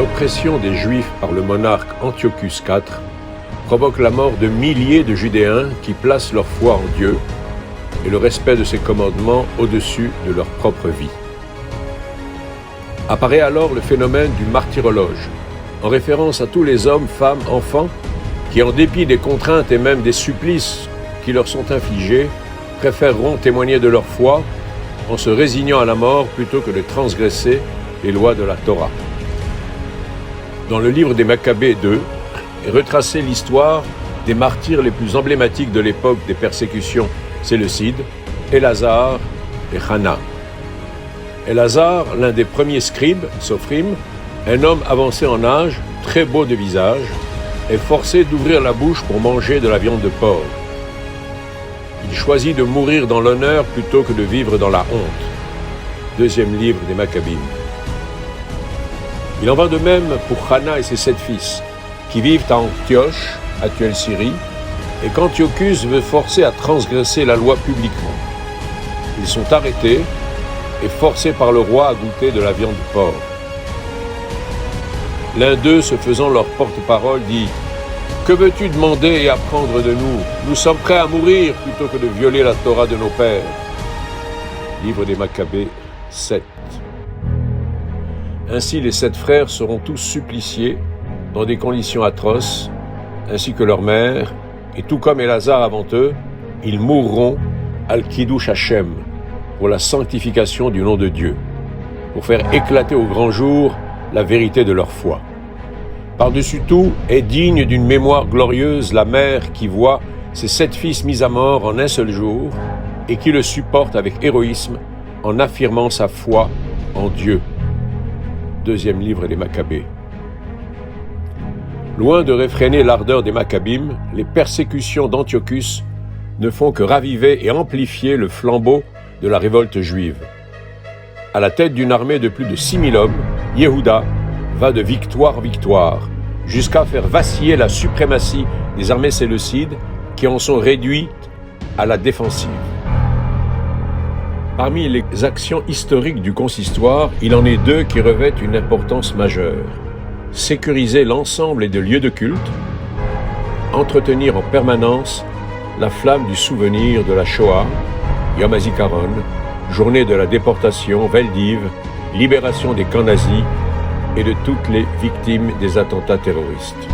L'oppression des Juifs par le monarque Antiochus IV provoque la mort de milliers de Judéens qui placent leur foi en Dieu et le respect de ses commandements au-dessus de leur propre vie. Apparaît alors le phénomène du martyrologe, en référence à tous les hommes, femmes, enfants qui, en dépit des contraintes et même des supplices qui leur sont infligés, préféreront témoigner de leur foi en se résignant à la mort plutôt que de transgresser les lois de la Torah. Dans le livre des Maccabées 2 est retracée l'histoire des martyrs les plus emblématiques de l'époque des persécutions séleucides, Élasar et Hana. Élasar, l'un des premiers scribes, Sophrim, un homme avancé en âge, très beau de visage, est forcé d'ouvrir la bouche pour manger de la viande de porc. Il choisit de mourir dans l'honneur plutôt que de vivre dans la honte. Deuxième livre des Maccabim. Il en va de même pour Hana et ses 7 fils, qui vivent à Antioche, actuelle Syrie, et qu'Antiochus veut forcer à transgresser la loi publiquement. Ils sont arrêtés et forcés par le roi à goûter de la viande de porc. L'un d'eux, se faisant leur porte-parole, dit « Que veux-tu demander et apprendre de nous? Nous sommes prêts à mourir plutôt que de violer la Torah de nos pères. » Livre des Maccabées 7. Ainsi, les 7 frères seront tous suppliciés dans des conditions atroces, ainsi que leur mère, et tout comme Élasar avant eux, ils mourront al-Kiddush Hashem, pour la sanctification du nom de Dieu, pour faire éclater au grand jour la vérité de leur foi. Par-dessus tout, est digne d'une mémoire glorieuse la mère qui voit ses 7 fils mis à mort en un seul jour et qui le supporte avec héroïsme en affirmant sa foi en Dieu. Deuxième livre des Maccabées. Loin de réfréner l'ardeur des Maccabim, les persécutions d'Antiochus ne font que raviver et amplifier le flambeau de la révolte juive. À la tête d'une armée de plus de 6000 hommes, Yehuda va de victoire en victoire, jusqu'à faire vaciller la suprématie des armées séleucides qui en sont réduites à la défensive. Parmi les actions historiques du consistoire, il en est 2 qui revêtent une importance majeure. Sécuriser l'ensemble des lieux de culte, entretenir en permanence la flamme du souvenir de la Shoah, Yom HaZikaron, journée de la déportation, Veldiv, libération des camps nazis et de toutes les victimes des attentats terroristes.